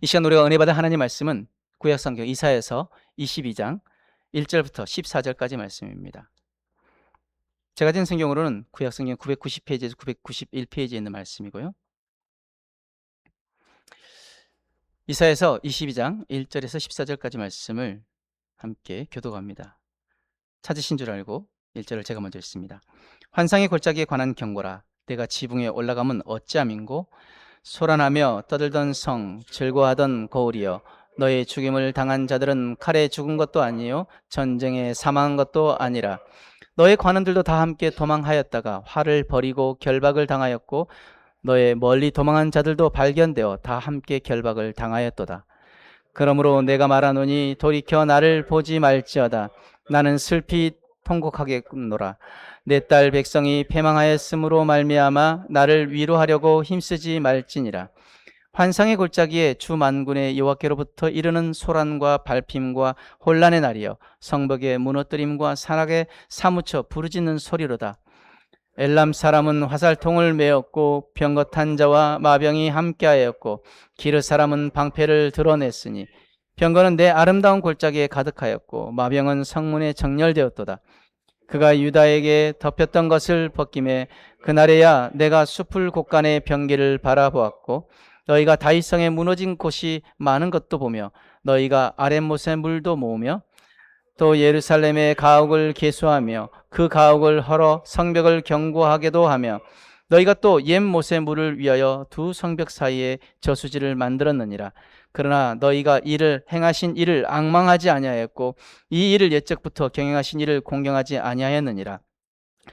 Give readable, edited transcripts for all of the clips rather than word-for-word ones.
이 시간 우리가 은혜 받은 하나님 말씀은 구약성경 이사야서 22장 1절부터 14절까지 말씀입니다. 제가 진 성경으로는 구약성경 990페이지에서 991페이지에 있는 말씀이고요. 이사야서 22장 1절에서 14절까지 말씀을 함께 교독합니다. 찾으신 줄 알고 1절을 제가 먼저 읽습니다. 환상의 골짜기에 관한 경고라. 내가 지붕에 올라가면 어찌함인고 소란하며 떠들던 성, 즐거워하던 거울이여, 너의 죽임을 당한 자들은 칼에 죽은 것도 아니요 전쟁에 사망한 것도 아니라 너의 관원들도 다 함께 도망하였다가 화를 벌이고 결박을 당하였고 너의 멀리 도망한 자들도 발견되어 다 함께 결박을 당하였도다. 그러므로 내가 말하노니 돌이켜 나를 보지 말지어다. 나는 슬피 통곡하겠노라. 내 딸 백성이 패망하였으므로 말미암아 나를 위로하려고 힘쓰지 말지니라. 환상의 골짜기에 주 만군의 여호와께로부터 이르는 소란과 발핌과 혼란의 날이여, 성벽의 무너뜨림과 산악에 사무쳐 부르짖는 소리로다. 엘람 사람은 화살통을 메었고 병거탄 자와 마병이 함께하였고 기르 사람은 방패를 드러냈으니 병거는 내 아름다운 골짜기에 가득하였고 마병은 성문에 정렬되었도다. 그가 유다에게 덮였던 것을 벗김에 그날에야 내가 숲을 곳간의 병기를 바라보았고 너희가 다윗성에 무너진 곳이 많은 것도 보며 너희가 아랫못의 물도 모으며 또 예루살렘의 가옥을 계수하며 그 가옥을 헐어 성벽을 견고하게도 하며 너희가 또 옛 못의 물을 위하여 두 성벽 사이에 저수지를 만들었느니라. 그러나 너희가 이를 행하신 이를 앙망하지 아니하였고 이 일을 옛적부터 경영하신 이를 공경하지 아니하였느니라.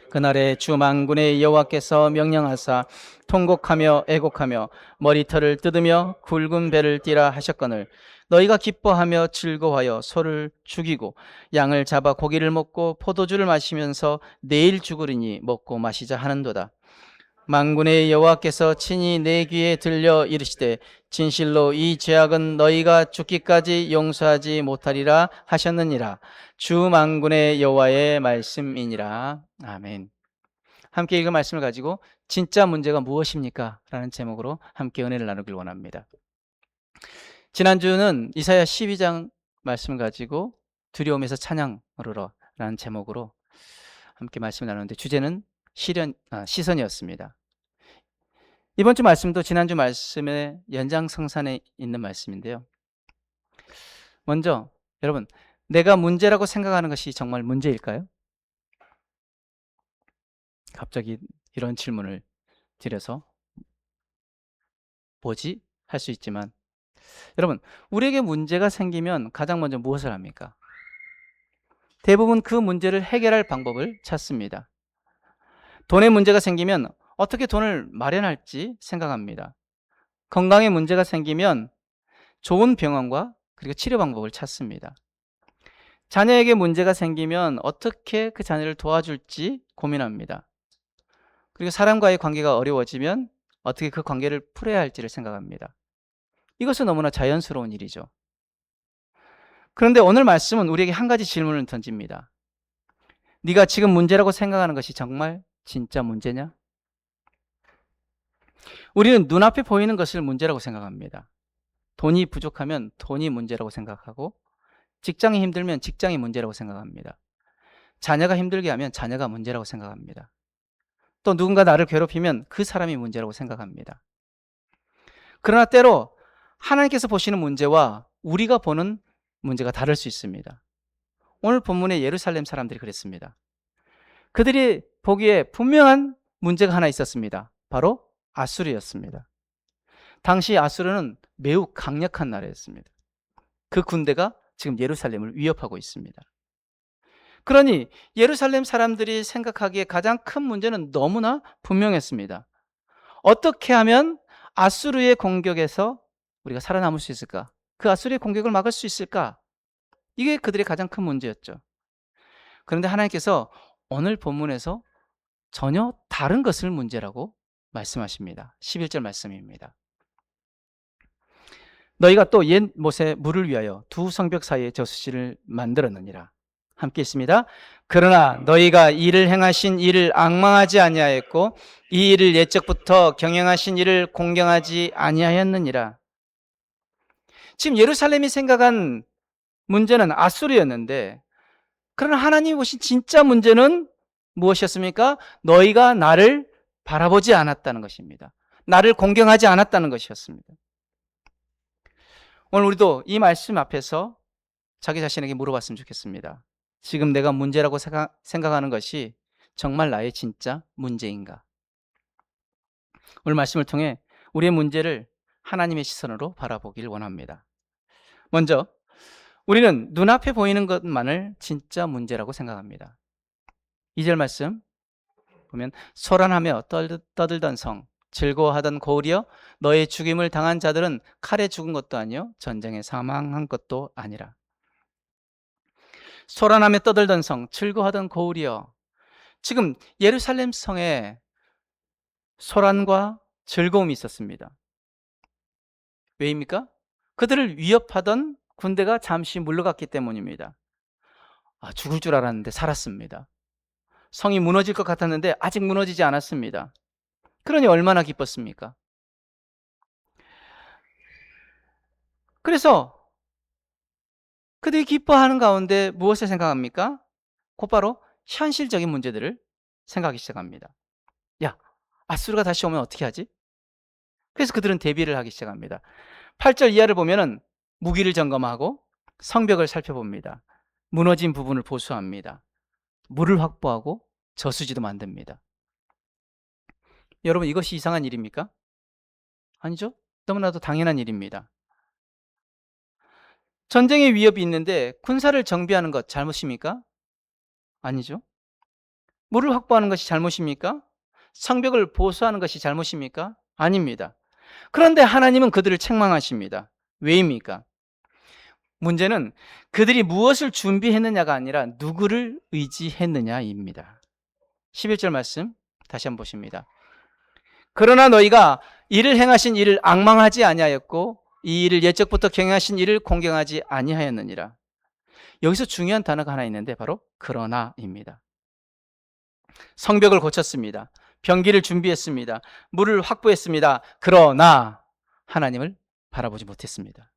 그날에 주 만군의 여호와께서 명령하사 통곡하며 애곡하며 머리털을 뜯으며 굵은 배를 띠라 하셨거늘 너희가 기뻐하며 즐거워하여 소를 죽이고 양을 잡아 고기를 먹고 포도주를 마시면서 내일 죽으리니 먹고 마시자 하는도다. 만군의 여호와께서 친히 내 귀에 들려 이르시되 진실로 이 죄악은 너희가 죽기까지 용서하지 못하리라 하셨느니라. 주 만군의 여호와의 말씀이니라. 아멘. 함께 읽은 말씀을 가지고 진짜 문제가 무엇입니까? 라는 제목으로 함께 은혜를 나누길 원합니다. 지난주는 이사야 12장 말씀을 가지고 두려움에서 찬양으로 라는 제목으로 함께 말씀을 나누는데 주제는 시선이었습니다. 이번 주 말씀도 지난주 말씀의 연장성산에 있는 말씀인데요. 먼저 여러분, 내가 문제라고 생각하는 것이 정말 문제일까요? 갑자기 이런 질문을 드려서 뭐지? 할 수 있지만 여러분, 우리에게 문제가 생기면 가장 먼저 무엇을 합니까? 대부분 그 문제를 해결할 방법을 찾습니다. 돈에 문제가 생기면 어떻게 돈을 마련할지 생각합니다. 건강에 문제가 생기면 좋은 병원과 그리고 치료 방법을 찾습니다. 자녀에게 문제가 생기면 어떻게 그 자녀를 도와줄지 고민합니다. 그리고 사람과의 관계가 어려워지면 어떻게 그 관계를 풀어야 할지를 생각합니다. 이것은 너무나 자연스러운 일이죠. 그런데 오늘 말씀은 우리에게 한 가지 질문을 던집니다. 네가 지금 문제라고 생각하는 것이 정말 진짜 문제냐? 우리는 눈앞에 보이는 것을 문제라고 생각합니다. 돈이 부족하면 돈이 문제라고 생각하고 직장이 힘들면 직장이 문제라고 생각합니다. 자녀가 힘들게 하면 자녀가 문제라고 생각합니다. 또 누군가 나를 괴롭히면 그 사람이 문제라고 생각합니다. 그러나 때로 하나님께서 보시는 문제와 우리가 보는 문제가 다를 수 있습니다. 오늘 본문의 예루살렘 사람들이 그랬습니다. 그들이 보기에 분명한 문제가 하나 있었습니다. 바로 아수르였습니다. 당시 아수르는 매우 강력한 나라였습니다. 그 군대가 지금 예루살렘을 위협하고 있습니다. 그러니 예루살렘 사람들이 생각하기에 가장 큰 문제는 너무나 분명했습니다. 어떻게 하면 아수르의 공격에서 우리가 살아남을 수 있을까? 그 아수르의 공격을 막을 수 있을까? 이게 그들의 가장 큰 문제였죠. 그런데 하나님께서 오늘 본문에서 전혀 다른 것을 문제라고 말씀하십니다. 11절 말씀입니다. 너희가 또 옛 못의 물을 위하여 두 성벽 사이에 저수지를 만들었느니라. 함께 있습니다. 그러나 너희가 이를 행하신 이를 앙망하지 아니하였고 이 일을 옛적부터 경영하신 이를 공경하지 아니하였느니라. 지금 예루살렘이 생각한 문제는 아수르였는데, 그러나 하나님이 보신 진짜 문제는 무엇이었습니까? 너희가 나를 바라보지 않았다는 것입니다. 나를 공경하지 않았다는 것이었습니다. 오늘 우리도 이 말씀 앞에서 자기 자신에게 물어봤으면 좋겠습니다. 지금 내가 문제라고 생각하는 것이 정말 나의 진짜 문제인가? 오늘 말씀을 통해 우리의 문제를 하나님의 시선으로 바라보길 원합니다. 먼저 우리는 눈앞에 보이는 것만을 진짜 문제라고 생각합니다. 2절 말씀 보면 소란하며 떠들던 성, 즐거워하던 고울이여, 너의 죽임을 당한 자들은 칼에 죽은 것도 아니요 전쟁에 사망한 것도 아니라. 소란하며 떠들던 성, 즐거워하던 고울이여. 지금 예루살렘 성에 소란과 즐거움이 있었습니다. 왜입니까? 그들을 위협하던 군대가 잠시 물러갔기 때문입니다. 죽을 줄 알았는데 살았습니다. 성이 무너질 것 같았는데 아직 무너지지 않았습니다. 그러니 얼마나 기뻤습니까? 그래서 그들이 기뻐하는 가운데 무엇을 생각합니까? 곧바로 현실적인 문제들을 생각하기 시작합니다. 야, 아수르가 다시 오면 어떻게 하지? 그래서 그들은 대비를 하기 시작합니다. 8절 이하를 보면은 무기를 점검하고 성벽을 살펴봅니다. 무너진 부분을 보수합니다. 물을 확보하고 저수지도 만듭니다. 여러분, 이것이 이상한 일입니까? 아니죠? 너무나도 당연한 일입니다. 전쟁의 위협이 있는데 군사를 정비하는 것 잘못입니까? 아니죠. 물을 확보하는 것이 잘못입니까? 성벽을 보수하는 것이 잘못입니까? 아닙니다. 그런데 하나님은 그들을 책망하십니다. 왜입니까? 문제는 그들이 무엇을 준비했느냐가 아니라 누구를 의지했느냐입니다. 11절 말씀 다시 한번 보십니다. 그러나 너희가 이를 행하신 이를 앙망하지 아니하였고 이 일을 옛적부터 경영하신 이를 공경하지 아니하였느니라. 여기서 중요한 단어가 하나 있는데 바로 그러나입니다. 성벽을 고쳤습니다. 병기를 준비했습니다. 물을 확보했습니다. 그러나 하나님을 바라보지 못했습니다.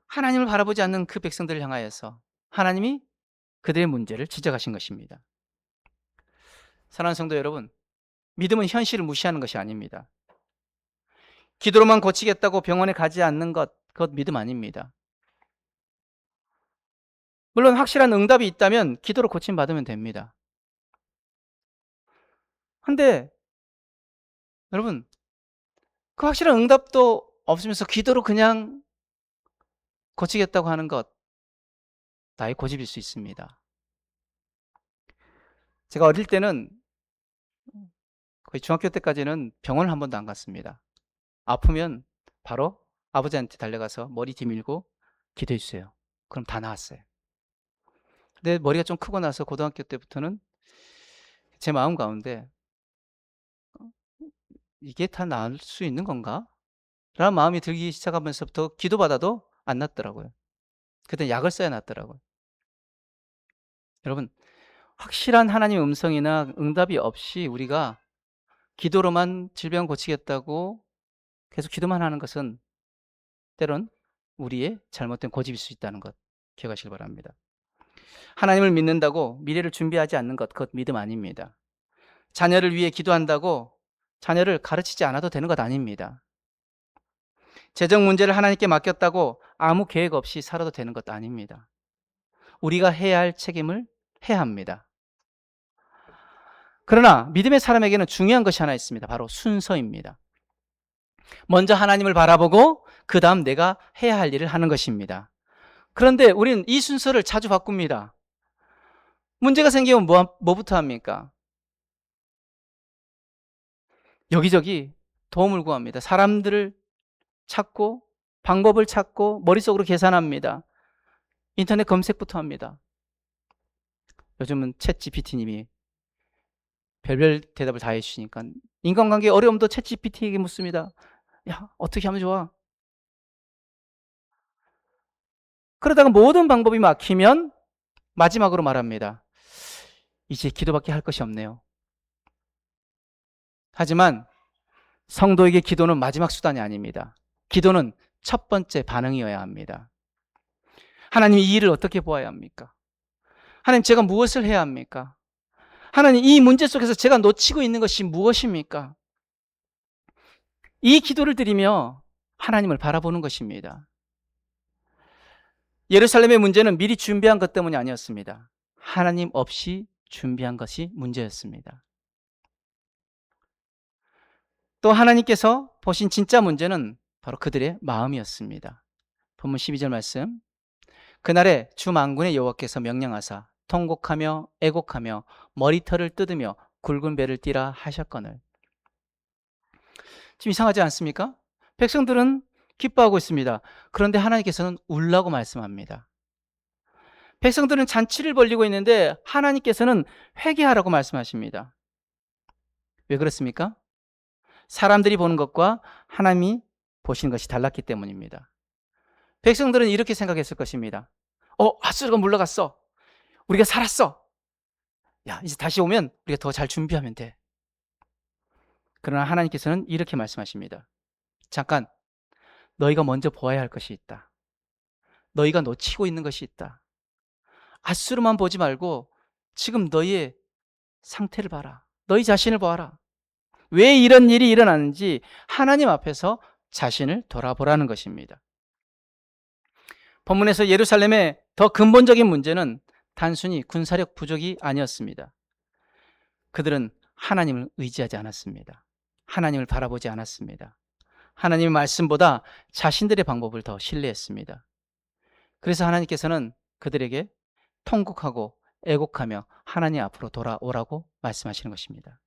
하나님을 바라보지 않는 그 백성들을 향하여서 하나님이 그들의 문제를 지적하신 것입니다. 사랑하는 성도 여러분, 믿음은 현실을 무시하는 것이 아닙니다. 기도로만 고치겠다고 병원에 가지 않는 것, 그것 믿음 아닙니다. 물론 확실한 응답이 있다면 기도로 고침받으면 됩니다. 근데 여러분, 그 확실한 응답도 없으면서 기도로 그냥 고치겠다고 하는 것, 나의 고집일 수 있습니다. 제가 어릴 때는 거의 중학교 때까지는 병원을 한 번도 안 갔습니다. 아프면 바로 아버지한테 달려가서 머리 뒤밀고 기도해 주세요. 그럼 다 나았어요. 근데 머리가 좀 크고 나서 고등학교 때부터는 제 마음 가운데 이게 다 나을 수 있는 건가? 라는 마음이 들기 시작하면서부터 기도받아도 안 낫더라고요. 그때 약을 써야 낫더라고요. 여러분, 확실한 하나님의 음성이나 응답이 없이 우리가 기도로만 질병 고치겠다고 계속 기도만 하는 것은 때론 우리의 잘못된 고집일 수 있다는 것 기억하시기 바랍니다. 하나님을 믿는다고 미래를 준비하지 않는 것, 그것 믿음 아닙니다. 자녀를 위해 기도한다고 자녀를 가르치지 않아도 되는 것 아닙니다. 재정 문제를 하나님께 맡겼다고 아무 계획 없이 살아도 되는 것 아닙니다. 우리가 해야 할 책임을 해야 합니다. 그러나 믿음의 사람에게는 중요한 것이 하나 있습니다. 바로 순서입니다. 먼저 하나님을 바라보고 그 다음 내가 해야 할 일을 하는 것입니다. 그런데 우리는 이 순서를 자주 바꿉니다. 문제가 생기면 뭐부터 합니까? 여기저기 도움을 구합니다. 사람들을 찾고 방법을 찾고 머릿속으로 계산합니다. 인터넷 검색부터 합니다. 요즘은 챗 GPT님이 별별 대답을 다 해주시니까 인간관계 어려움도 챗 GPT에게 묻습니다. 야, 어떻게 하면 좋아? 그러다가 모든 방법이 막히면 마지막으로 말합니다. 이제 기도밖에 할 것이 없네요. 하지만 성도에게 기도는 마지막 수단이 아닙니다. 기도는 첫 번째 반응이어야 합니다. 하나님, 이 일을 어떻게 보아야 합니까? 하나님, 제가 무엇을 해야 합니까? 하나님, 이 문제 속에서 제가 놓치고 있는 것이 무엇입니까? 이 기도를 드리며 하나님을 바라보는 것입니다. 예루살렘의 문제는 미리 준비한 것 때문이 아니었습니다. 하나님 없이 준비한 것이 문제였습니다. 또 하나님께서 보신 진짜 문제는 바로 그들의 마음이었습니다. 본문 12절 말씀. 그날에 주 만군의 여호와께서 명령하사 통곡하며 애곡하며 머리털을 뜯으며 굵은 배를 띠라 하셨거늘. 지금 이상하지 않습니까? 백성들은 기뻐하고 있습니다. 그런데 하나님께서는 울라고 말씀합니다. 백성들은 잔치를 벌이고 있는데 하나님께서는 회개하라고 말씀하십니다. 왜 그렇습니까? 사람들이 보는 것과 하나님이 보시는 것이 달랐기 때문입니다. 백성들은 이렇게 생각했을 것입니다. 핫소리가 물러갔어. 우리가 살았어. 야, 이제 다시 오면 우리가 더 잘 준비하면 돼. 그러나 하나님께서는 이렇게 말씀하십니다. 잠깐, 너희가 먼저 보아야 할 것이 있다. 너희가 놓치고 있는 것이 있다. 핫소리만 보지 말고 지금 너희의 상태를 봐라. 너희 자신을 보아라. 왜 이런 일이 일어나는지 하나님 앞에서 자신을 돌아보라는 것입니다. 본문에서 예루살렘의 더 근본적인 문제는 단순히 군사력 부족이 아니었습니다. 그들은 하나님을 의지하지 않았습니다. 하나님을 바라보지 않았습니다. 하나님의 말씀보다 자신들의 방법을 더 신뢰했습니다. 그래서 하나님께서는 그들에게 통곡하고 애곡하며 하나님 앞으로 돌아오라고 말씀하시는 것입니다.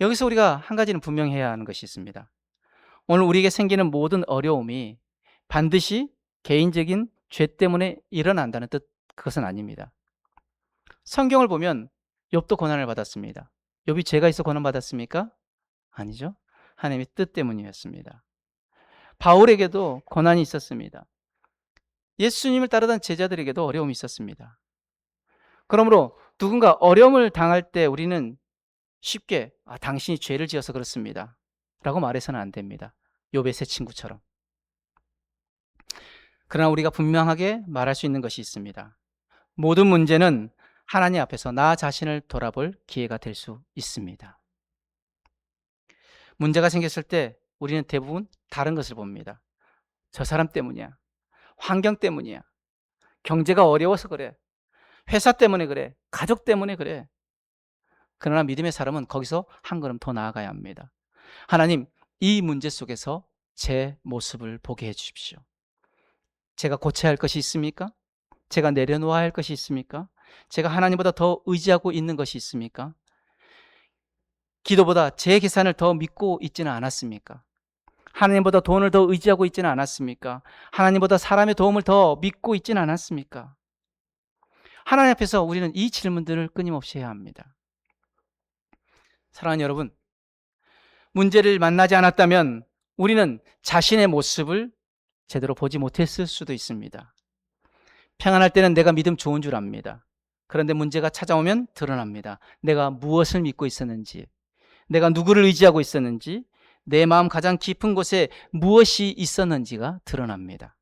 여기서 우리가 한 가지는 분명히 해야 하는 것이 있습니다. 오늘 우리에게 생기는 모든 어려움이 반드시 개인적인 죄 때문에 일어난다는 뜻, 그것은 아닙니다. 성경을 보면 욥도 고난을 받았습니다. 욥이 죄가 있어 고난 받았습니까? 아니죠. 하나님의 뜻 때문이었습니다. 바울에게도 고난이 있었습니다. 예수님을 따르던 제자들에게도 어려움이 있었습니다. 그러므로 누군가 어려움을 당할 때 우리는 쉽게 당신이 죄를 지어서 그렇습니다 라고 말해서는 안 됩니다. 욥의 세 친구처럼. 그러나 우리가 분명하게 말할 수 있는 것이 있습니다. 모든 문제는 하나님 앞에서 나 자신을 돌아볼 기회가 될 수 있습니다. 문제가 생겼을 때 우리는 대부분 다른 것을 봅니다. 저 사람 때문이야. 환경 때문이야. 경제가 어려워서 그래. 회사 때문에 그래. 가족 때문에 그래. 그러나 믿음의 사람은 거기서 한 걸음 더 나아가야 합니다. 하나님, 이 문제 속에서 제 모습을 보게 해 주십시오. 제가 고쳐야 할 것이 있습니까? 제가 내려놓아야 할 것이 있습니까? 제가 하나님보다 더 의지하고 있는 것이 있습니까? 기도보다 제 계산을 더 믿고 있지는 않았습니까? 하나님보다 돈을 더 의지하고 있지는 않았습니까? 하나님보다 사람의 도움을 더 믿고 있지는 않았습니까? 하나님 앞에서 우리는 이 질문들을 끊임없이 해야 합니다. 사랑하는 여러분, 문제를 만나지 않았다면 우리는 자신의 모습을 제대로 보지 못했을 수도 있습니다. 평안할 때는 내가 믿음 좋은 줄 압니다. 그런데 문제가 찾아오면 드러납니다. 내가 무엇을 믿고 있었는지, 내가 누구를 의지하고 있었는지, 내 마음 가장 깊은 곳에 무엇이 있었는지가 드러납니다.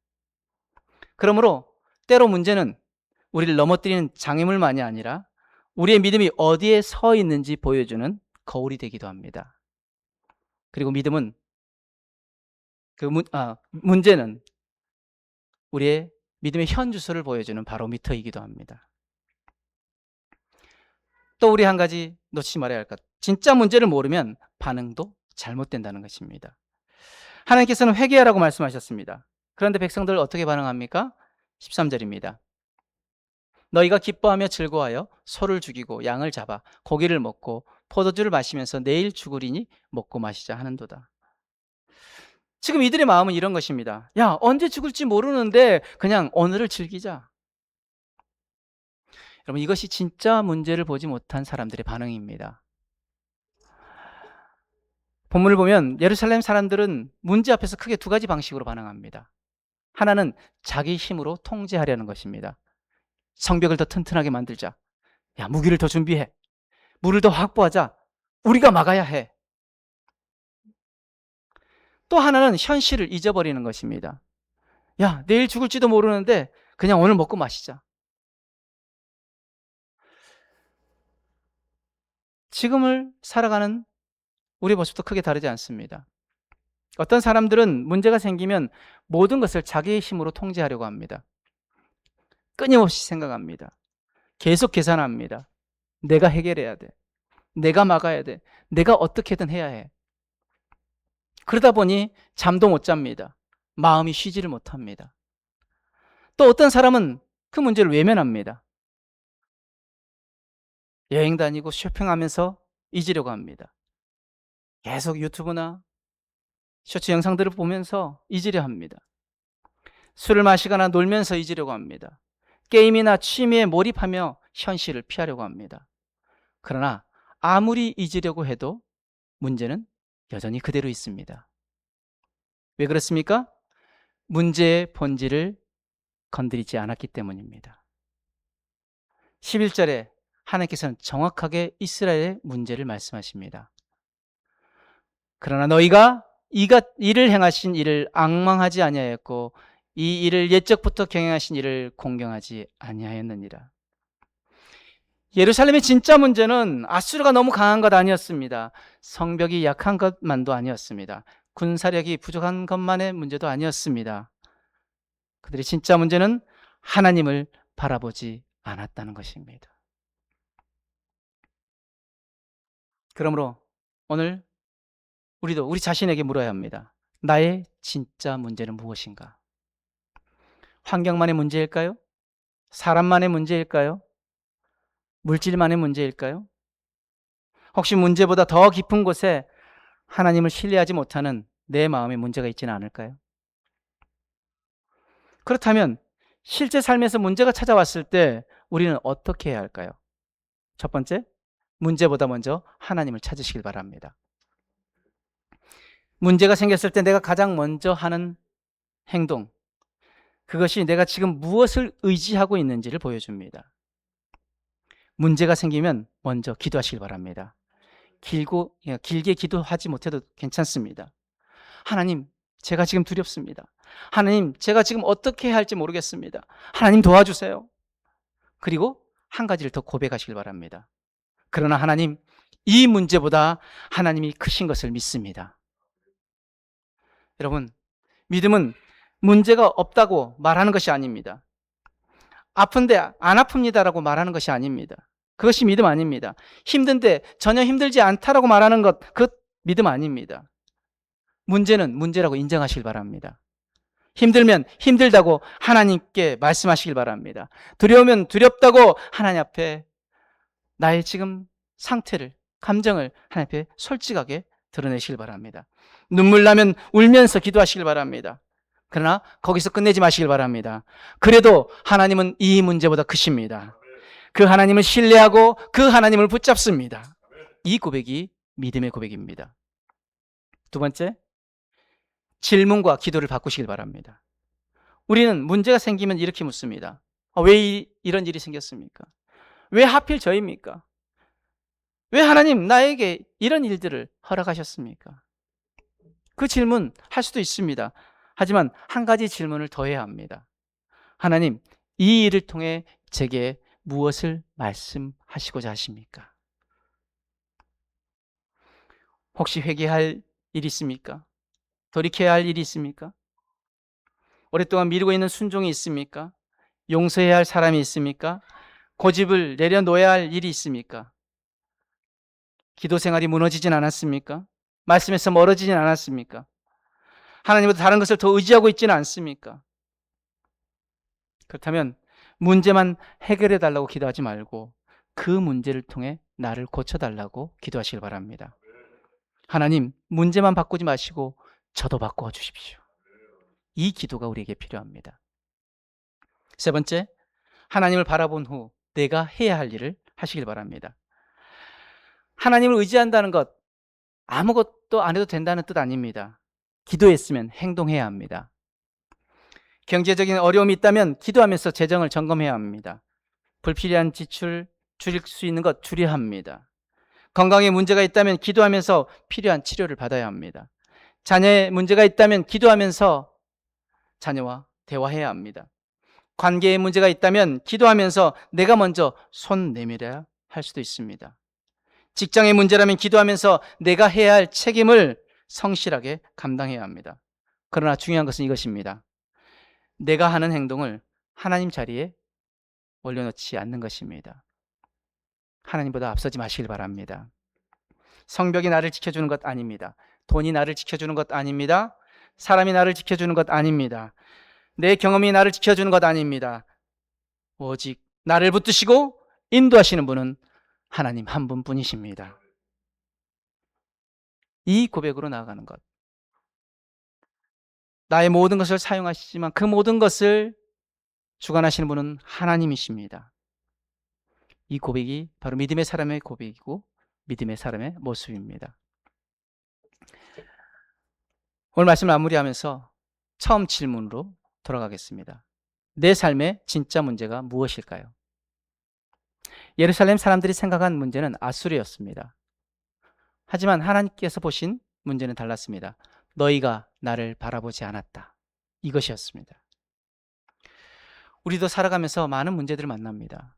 그러므로 때로 문제는 우리를 넘어뜨리는 장애물만이 아니라 우리의 믿음이 어디에 서 있는지 보여주는 거울이 되기도 합니다. 그리고 믿음은 문제는 우리의 믿음의 현 주소를 보여주는 바로미터이기도 합니다. 또 우리 한 가지 놓치지 말아야 할 것, 진짜 문제를 모르면 반응도 잘못된다는 것입니다. 하나님께서는 회개하라고 말씀하셨습니다. 그런데 백성들 어떻게 반응합니까? 13절입니다. 너희가 기뻐하며 즐거워하여 소를 죽이고 양을 잡아 고기를 먹고 포도주를 마시면서 내일 죽으리니 먹고 마시자 하는도다. 지금 이들의 마음은 이런 것입니다. 야, 언제 죽을지 모르는데 그냥 오늘을 즐기자. 여러분, 이것이 진짜 문제를 보지 못한 사람들의 반응입니다. 본문을 보면 예루살렘 사람들은 문제 앞에서 크게 두 가지 방식으로 반응합니다. 하나는 자기 힘으로 통제하려는 것입니다. 성벽을 더 튼튼하게 만들자. 야, 무기를 더 준비해. 물을 더 확보하자. 우리가 막아야 해. 또 하나는 현실을 잊어버리는 것입니다. 야, 내일 죽을지도 모르는데 그냥 오늘 먹고 마시자. 지금을 살아가는 우리 모습도 크게 다르지 않습니다. 어떤 사람들은 문제가 생기면 모든 것을 자기의 힘으로 통제하려고 합니다. 끊임없이 생각합니다. 계속 계산합니다. 내가 해결해야 돼. 내가 막아야 돼. 내가 어떻게든 해야 해. 그러다 보니 잠도 못 잡니다. 마음이 쉬지를 못합니다. 또 어떤 사람은 그 문제를 외면합니다. 여행 다니고 쇼핑하면서 잊으려고 합니다. 계속 유튜브나 쇼츠 영상들을 보면서 잊으려 합니다. 술을 마시거나 놀면서 잊으려고 합니다. 게임이나 취미에 몰입하며 현실을 피하려고 합니다. 그러나 아무리 잊으려고 해도 문제는 여전히 그대로 있습니다. 왜 그렇습니까? 문제의 본질을 건드리지 않았기 때문입니다. 11절에 하나님께서는 정확하게 이스라엘의 문제를 말씀하십니다. 그러나 너희가 이를 행하신 이를 앙망하지 아니하였고 이 일을 옛적부터 경영하신 이를 공경하지 아니하였느니라. 예루살렘의 진짜 문제는 아수르가 너무 강한 것 아니었습니다. 성벽이 약한 것만도 아니었습니다. 군사력이 부족한 것만의 문제도 아니었습니다. 그들의 진짜 문제는 하나님을 바라보지 않았다는 것입니다. 그러므로 오늘 우리도 우리 자신에게 물어야 합니다. 나의 진짜 문제는 무엇인가? 환경만의 문제일까요? 사람만의 문제일까요? 물질만의 문제일까요? 혹시 문제보다 더 깊은 곳에 하나님을 신뢰하지 못하는 내 마음에 문제가 있지는 않을까요? 그렇다면 실제 삶에서 문제가 찾아왔을 때 우리는 어떻게 해야 할까요? 첫 번째, 문제보다 먼저 하나님을 찾으시길 바랍니다. 문제가 생겼을 때 내가 가장 먼저 하는 행동, 그것이 내가 지금 무엇을 의지하고 있는지를 보여줍니다. 문제가 생기면 먼저 기도하시길 바랍니다. 길게 기도하지 못해도 괜찮습니다. 하나님, 제가 지금 두렵습니다. 하나님, 제가 지금 어떻게 해야 할지 모르겠습니다. 하나님 도와주세요. 그리고 한 가지를 더 고백하시길 바랍니다. 그러나 하나님, 이 문제보다 하나님이 크신 것을 믿습니다. 여러분, 믿음은 문제가 없다고 말하는 것이 아닙니다. 아픈데 안 아픕니다라고 말하는 것이 아닙니다. 그것이 믿음 아닙니다. 힘든데 전혀 힘들지 않다라고 말하는 것, 그것 믿음 아닙니다. 문제는 문제라고 인정하시길 바랍니다. 힘들면 힘들다고 하나님께 말씀하시길 바랍니다. 두려우면 두렵다고 하나님 앞에 나의 지금 상태를, 감정을 하나님 앞에 솔직하게 드러내시길 바랍니다. 눈물 나면 울면서 기도하시길 바랍니다. 그러나 거기서 끝내지 마시길 바랍니다. 그래도 하나님은 이 문제보다 크십니다. 그 하나님을 신뢰하고 그 하나님을 붙잡습니다. 이 고백이 믿음의 고백입니다. 두 번째, 질문과 기도를 바꾸시길 바랍니다. 우리는 문제가 생기면 이렇게 묻습니다. 왜 이런 일이 생겼습니까? 왜 하필 저입니까? 왜 하나님 나에게 이런 일들을 허락하셨습니까? 그 질문 할 수도 있습니다. 하지만 한 가지 질문을 더 해야 합니다. 하나님, 이 일을 통해 제게 무엇을 말씀하시고자 하십니까? 혹시 회개할 일이 있습니까? 돌이켜야 할 일이 있습니까? 오랫동안 미루고 있는 순종이 있습니까? 용서해야 할 사람이 있습니까? 고집을 내려놓아야 할 일이 있습니까? 기도 생활이 무너지진 않았습니까? 말씀에서 멀어지진 않았습니까? 하나님보다 다른 것을 더 의지하고 있지는 않습니까? 그렇다면 문제만 해결해 달라고 기도하지 말고 그 문제를 통해 나를 고쳐달라고 기도하시길 바랍니다. 하나님, 문제만 바꾸지 마시고 저도 바꾸어 주십시오. 이 기도가 우리에게 필요합니다. 세 번째, 하나님을 바라본 후 내가 해야 할 일을 하시길 바랍니다. 하나님을 의지한다는 것, 아무것도 안 해도 된다는 뜻 아닙니다. 기도했으면 행동해야 합니다. 경제적인 어려움이 있다면 기도하면서 재정을 점검해야 합니다. 불필요한 지출 줄일 수 있는 것 줄여야 합니다. 건강에 문제가 있다면 기도하면서 필요한 치료를 받아야 합니다. 자녀의 문제가 있다면 기도하면서 자녀와 대화해야 합니다. 관계에 문제가 있다면 기도하면서 내가 먼저 손 내밀어야 할 수도 있습니다. 직장의 문제라면 기도하면서 내가 해야 할 책임을 성실하게 감당해야 합니다. 그러나 중요한 것은 이것입니다. 내가 하는 행동을 하나님 자리에 올려놓지 않는 것입니다. 하나님보다 앞서지 마시길 바랍니다. 성벽이 나를 지켜주는 것 아닙니다. 돈이 나를 지켜주는 것 아닙니다. 사람이 나를 지켜주는 것 아닙니다. 내 경험이 나를 지켜주는 것 아닙니다. 오직 나를 붙드시고 인도하시는 분은 하나님 한 분뿐이십니다. 이 고백으로 나아가는 것. 나의 모든 것을 사용하시지만 그 모든 것을 주관하시는 분은 하나님이십니다. 이 고백이 바로 믿음의 사람의 고백이고 믿음의 사람의 모습입니다. 오늘 말씀을 마무리하면서 처음 질문으로 돌아가겠습니다. 내 삶의 진짜 문제가 무엇일까요? 예루살렘 사람들이 생각한 문제는 아수르였습니다. 하지만 하나님께서 보신 문제는 달랐습니다. 너희가 나를 바라보지 않았다. 이것이었습니다. 우리도 살아가면서 많은 문제들을 만납니다.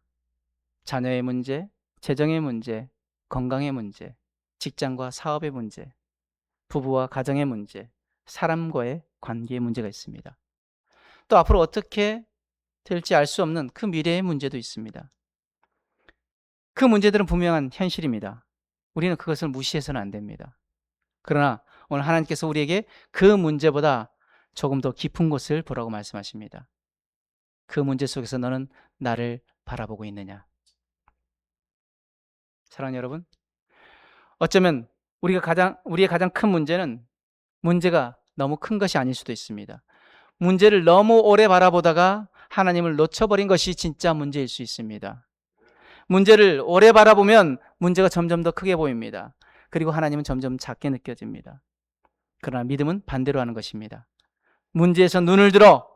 자녀의 문제, 재정의 문제, 건강의 문제, 직장과 사업의 문제, 부부와 가정의 문제, 사람과의 관계의 문제가 있습니다. 또 앞으로 어떻게 될지 알 수 없는 그 미래의 문제도 있습니다. 그 문제들은 분명한 현실입니다. 우리는 그것을 무시해서는 안 됩니다. 그러나 오늘 하나님께서 우리에게 그 문제보다 조금 더 깊은 곳을 보라고 말씀하십니다. 그 문제 속에서 너는 나를 바라보고 있느냐? 사랑하는 여러분, 어쩌면 우리의 가장 큰 문제는 문제가 너무 큰 것이 아닐 수도 있습니다. 문제를 너무 오래 바라보다가 하나님을 놓쳐버린 것이 진짜 문제일 수 있습니다. 문제를 오래 바라보면 문제가 점점 더 크게 보입니다. 그리고 하나님은 점점 작게 느껴집니다. 그러나 믿음은 반대로 하는 것입니다. 문제에서 눈을 들어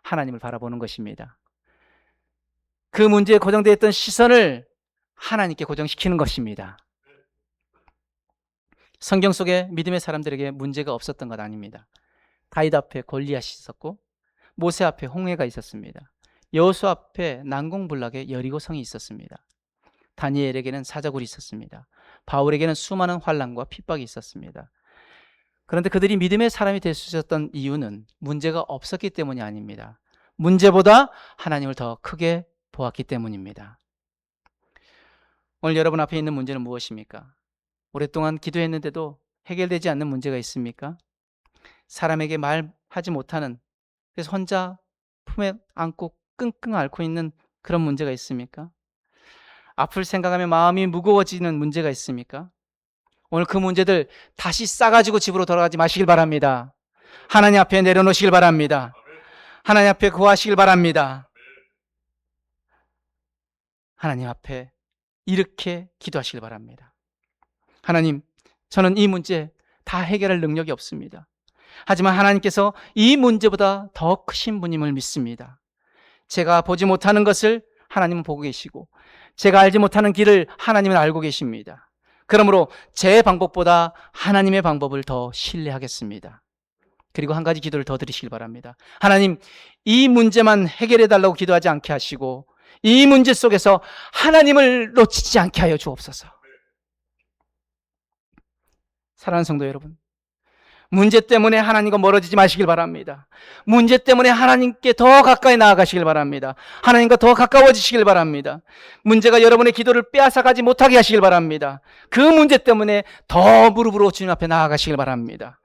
하나님을 바라보는 것입니다. 그 문제에 고정되어 있던 시선을 하나님께 고정시키는 것입니다. 성경 속에 믿음의 사람들에게 문제가 없었던 것 아닙니다. 다윗 앞에 골리앗이 있었고 모세 앞에 홍해가 있었습니다. 여호수아 앞에 난공불락의 여리고성이 있었습니다. 다니엘에게는 사자굴이 있었습니다. 바울에게는 수많은 환난과 핍박이 있었습니다. 그런데 그들이 믿음의 사람이 될 수 있었던 이유는 문제가 없었기 때문이 아닙니다. 문제보다 하나님을 더 크게 보았기 때문입니다. 오늘 여러분 앞에 있는 문제는 무엇입니까? 오랫동안 기도했는데도 해결되지 않는 문제가 있습니까? 사람에게 말하지 못하는, 그래서 혼자 품에 안고 끙끙 앓고 있는 그런 문제가 있습니까? 앞을 생각하며 마음이 무거워지는 문제가 있습니까? 오늘 그 문제들 다시 싸가지고 집으로 돌아가지 마시길 바랍니다. 하나님 앞에 내려놓으시길 바랍니다. 하나님 앞에 구하시길 바랍니다. 하나님 앞에 이렇게 기도하시길 바랍니다. 하나님, 저는 이 문제 다 해결할 능력이 없습니다. 하지만 하나님께서 이 문제보다 더 크신 분임을 믿습니다. 제가 보지 못하는 것을 하나님은 보고 계시고 제가 알지 못하는 길을 하나님은 알고 계십니다. 그러므로 제 방법보다 하나님의 방법을 더 신뢰하겠습니다. 그리고 한 가지 기도를 더 드리시길 바랍니다. 하나님, 이 문제만 해결해 달라고 기도하지 않게 하시고 이 문제 속에서 하나님을 놓치지 않게 하여 주옵소서. 사랑하는 성도 여러분, 문제 때문에 하나님과 멀어지지 마시길 바랍니다. 문제 때문에 하나님께 더 가까이 나아가시길 바랍니다. 하나님과 더 가까워지시길 바랍니다. 문제가 여러분의 기도를 빼앗아가지 못하게 하시길 바랍니다. 그 문제 때문에 더 무릎으로 주님 앞에 나아가시길 바랍니다.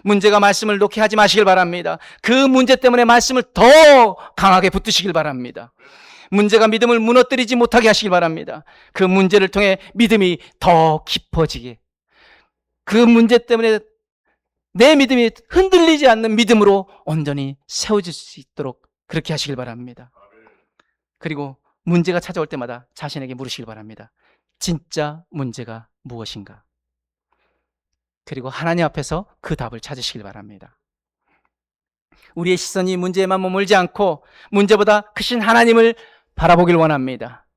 문제가 말씀을 놓게 하지 마시길 바랍니다. 그 문제 때문에 말씀을 더 강하게 붙드시길 바랍니다. 문제가 믿음을 무너뜨리지 못하게 하시길 바랍니다. 그 문제를 통해 믿음이 더 깊어지게, 그 문제 때문에 내 믿음이 흔들리지 않는 믿음으로 온전히 세워질 수 있도록 그렇게 하시길 바랍니다. 그리고 문제가 찾아올 때마다 자신에게 물으시길 바랍니다. 진짜 문제가 무엇인가? 그리고 하나님 앞에서 그 답을 찾으시길 바랍니다. 우리의 시선이 문제에만 머물지 않고 문제보다 크신 하나님을 바라보길 원합니다.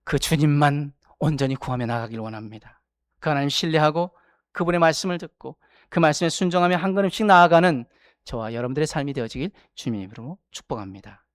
그 주님만 온전히 구하며 나가길 원합니다. 그 하나님 신뢰하고 그분의 말씀을 듣고 그 말씀에 순종하며 한 걸음씩 나아가는 저와 여러분들의 삶이 되어지길 주님의 이름으로 축복합니다.